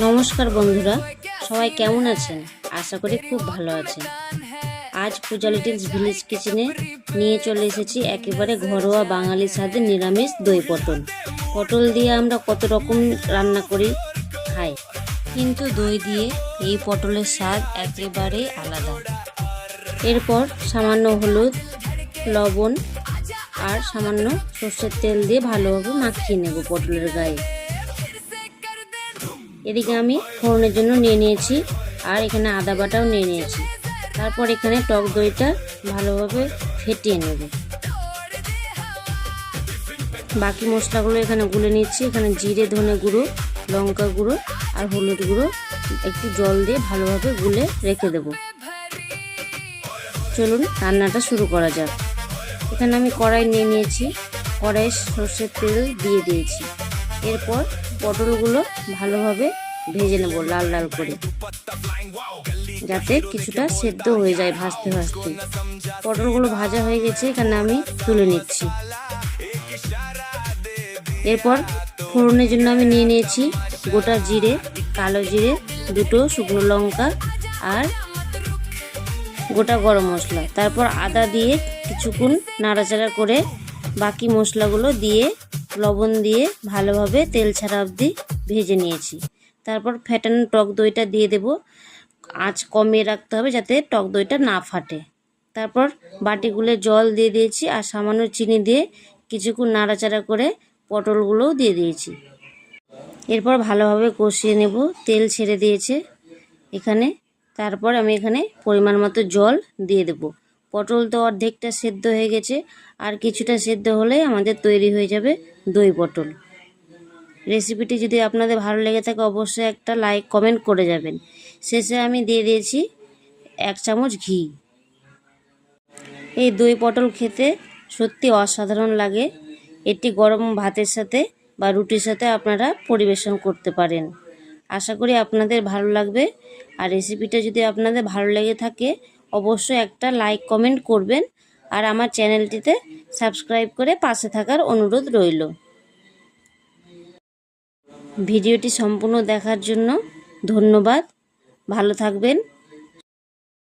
নমস্কার বন্ধুরা, সবাই কেমন আছেন? আশা করি খুব ভালো আছেন। আজ পূজা লিটলস ভিলেজ কিচেনে নিয়ে চলে এসেছি একেবারে ঘরোয়া বাঙালি স্বাদের নিরামিষ দই পটল। পটল দিয়ে আমরা কত রকম রান্না করি খাই, কিন্তু দই দিয়ে এই পটলের স্বাদ একেবারে আলাদা। এরপর সামান্য হলুদ, লবণ আর সামান্য সর্ষের তেল দিয়ে ভালোভাবে মাখিয়ে নেব পটলের গায়ে। এদিকে আমি ফোড়নের জন্য নিয়ে নিয়েছি আর এখানে আদা বাটাও নিয়ে নিয়েছি। তারপর এখানে টক দইটা ভালোভাবে ফেটিয়ে নেব। বাকি মশলাগুলো এখানে গুলে নিচ্ছি। এখানে জিরে, ধনে গুঁড়ো, লঙ্কা গুঁড়ো আর হলুদ গুঁড়ো একটু জল দিয়ে ভালোভাবে গুলে রেখে দেব। চলুন রান্নাটা শুরু করা যাক। এখানে আমি কড়াই নিয়ে নিয়েছি, কড়াইয়ে সর্ষের তেল দিয়ে দিয়েছি। এরপর পটলগুলো ভালোভাবে ভেজে নেব লাল লাল করে, যাতে কিছুটা সেদ্ধ হয়ে যায় ভাজতে ভাজতে। পটলগুলো ভাজা হয়ে গেছে, এখানে আমি তুলে নিচ্ছি। এরপর ফোড়নের জন্য আমি নিয়ে নিয়েছি গোটা জিরে, কালো জিরে, দুটো শুকনো লঙ্কা আর গোটা গরম মশলা। তারপর আদা দিয়ে কিছুক্ষণ নাড়াচাড়া করে বাকি মশলাগুলো দিয়ে লবণ দিয়ে ভালোভাবে তেল ছাড়া অবধি ভেজে নিয়েছি। তারপর ফেটানো টক দইটা দিয়ে দেব। আঁচ কমিয়ে রাখতে হবে যাতে টক দইটা না ফাটে। তারপর বাটিগুলো জল দিয়ে দিয়েছি আর সামান্য চিনি দিয়ে কিছুক্ষণ নাড়াচাড়া করে পটলগুলোও দিয়ে দিয়েছি। এরপর ভালোভাবে কষিয়ে নেব। তেল ছেড়ে দিয়েছে এখানে। তারপর আমি এখানে পরিমাণ মতো জল দিয়ে দেব। পটল তো অর্ধেকটা সেদ্ধ হয়ে গেছে, আর কিছুটা সেদ্ধ হলে আমাদের তৈরি হয়ে যাবে দই পটল। রেসিপিটি যদি আপনাদের ভালো লেগে থাকে অবশ্যই একটা লাইক কমেন্ট করে যাবেন। শেষে আমি দিয়ে দিয়েছি 1 চামচ ঘি। এই দই পটল খেতে সত্যি অসাধারণ লাগে। এটি গরম ভাতের সাথে বা রুটির সাথে আপনারা পরিবেশন করতে পারেন। আশা করি আপনাদের ভালো লাগবে। আর রেসিপিটা যদি আপনাদের ভালো লেগে থাকে অবশ্যই একটা লাইক কমেন্ট করবেন, আর আমার চ্যানেলটিতে সাবস্ক্রাইব করে পাশে থাকার অনুরোধ রইল। ভিডিওটি সম্পূর্ণ দেখার জন্য ধন্যবাদ। ভালো থাকবেন।